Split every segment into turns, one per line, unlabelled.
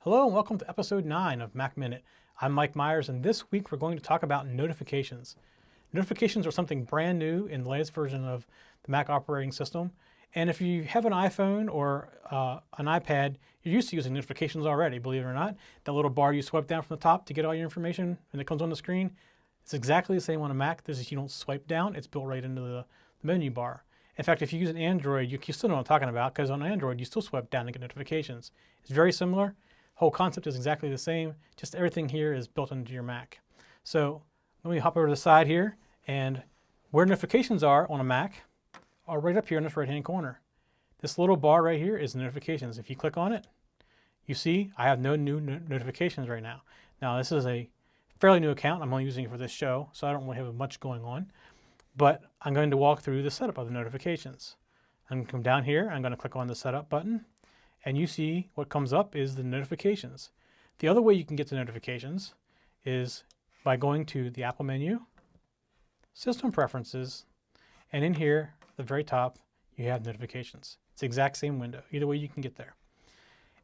Hello and welcome to episode 9 of Mac Minute. I'm Mike Myers, and this week we're going to talk about notifications. Notifications are something brand new in the latest version of the Mac operating system. And if you have an iPhone or an iPad, you're used to using notifications already, believe it or not. That little bar you swipe down from the top to get all your information and it comes on the screen, it's exactly the same on a Mac. This is you don't swipe down, it's built right into the menu bar. In fact, if you use an Android, you still know what I'm talking about, because on Android you still swipe down to get notifications. It's very similar. Whole concept is exactly the same, just everything here is built into your Mac. So let me hop over to the side here, and where notifications are on a Mac are right up here in this right hand corner. This little bar right here is notifications. If you click on it, you see I have no new notifications right now. Now this is a fairly new account. I'm only using it for this show, so I don't really have much going on. But I'm going to walk through the setup of the notifications. I'm going to come down here, I'm going to click on the setup button, and you see what comes up is the notifications. The other way you can get to notifications is by going to the Apple menu, System Preferences, and in here, at the very top, you have notifications. It's the exact same window. Either way you can get there.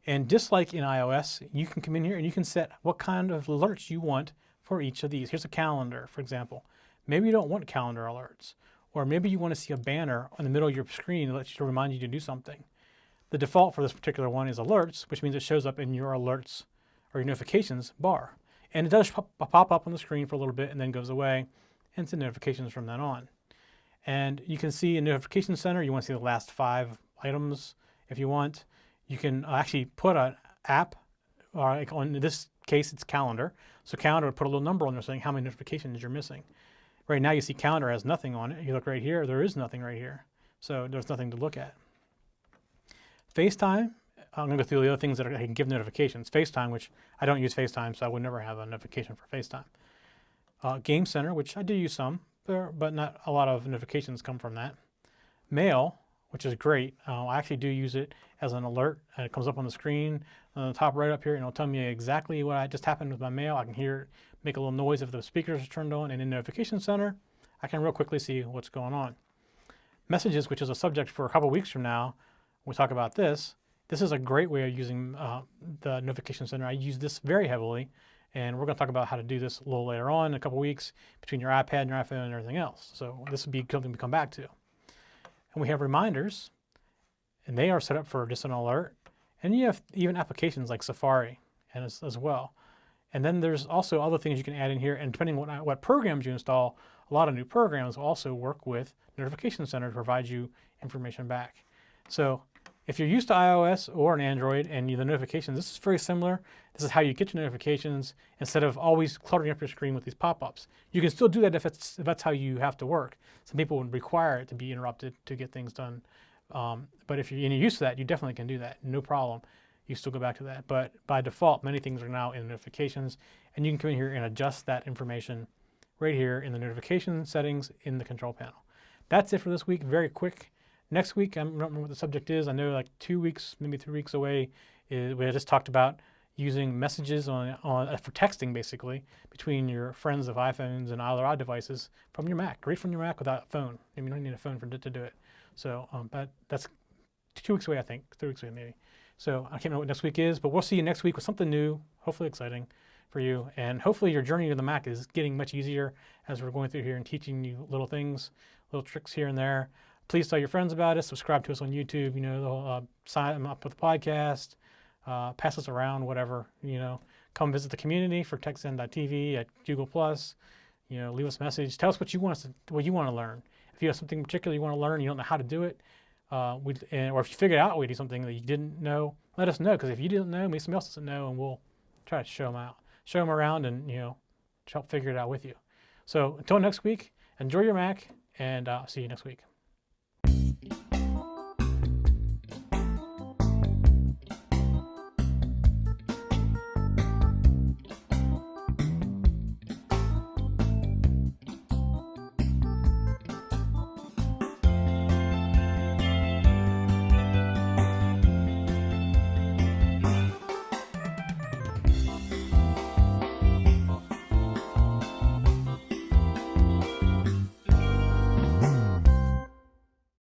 And just like in iOS, you can come in here and you can set what kind of alerts you want for each of these. Here's a calendar, for example. Maybe you don't want calendar alerts, or maybe you want to see a banner in the middle of your screen to remind you to do something. The default for this particular one is alerts, which means it shows up in your alerts or your notifications bar. And it does pop up on the screen for a little bit and then goes away, and it's in notifications from then on. And you can see in Notification Center, you want to see the last 5 items if you want. You can actually put an app, or like in this case, it's Calendar. So Calendar would put a little number on there saying how many notifications you're missing. Right now you see Calendar has nothing on it. You look right here, there is nothing right here. So there's nothing to look at. FaceTime, I'm going to go through the other things that I can give notifications. FaceTime, which I don't use FaceTime, so I would never have a notification for FaceTime. Game Center, which I do use some, but not a lot of notifications come from that. Mail, which is great. I actually do use it as an alert, and it comes up on the screen on the top right up here, and it'll tell me exactly what just happened with my mail. I can hear it make a little noise if the speakers are turned on, and in Notification Center, I can real quickly see what's going on. Messages, which is a subject for a couple weeks from now, we talk about this. This is a great way of using the Notification Center. I use this very heavily, and we're going to talk about how to do this a little later on in a couple weeks between your iPad and your iPhone and everything else. So this would be something to come back to. And we have reminders, and they are set up for just an alert. And you have even applications like Safari and as well. And then there's also other things you can add in here, and depending on what programs you install, a lot of new programs also work with Notification Center to provide you information back. So if you're used to iOS or an Android and the notifications, this is very similar. This is how you get your notifications instead of always cluttering up your screen with these pop-ups. You can still do that if that's how you have to work. Some people would require it to be interrupted to get things done. But if you're used to that, you definitely can do that, no problem. You still go back to that. But by default, many things are now in notifications, and you can come in here and adjust that information right here in the notification settings in the control panel. That's it for this week, very quick. Next week, I don't remember what the subject is. I know like 2 weeks, maybe 3 weeks away, we just talked about using messages for texting, basically, between your friends of iPhones and other devices from your Mac, right from your Mac without a phone. I mean, you don't need a phone to do it. So that's 2 weeks away, I think, 3 weeks away maybe. So I can't remember what next week is, but we'll see you next week with something new, hopefully exciting for you. And hopefully your journey to the Mac is getting much easier as we're going through here and teaching you little things, little tricks here and there. Please tell your friends about us. Subscribe to us on YouTube. Sign up with the podcast. Pass us around, whatever. Come visit the community for TechZen.tv at Google+. Leave us a message. Tell us what you want to learn. If you have something particular you want to learn, and you don't know how to do it, or if you figured out a way to do something that you didn't know, let us know. Because if you didn't know, maybe somebody else doesn't know, and we'll try to show them around, and help figure it out with you. So until next week, enjoy your Mac, and see you next week.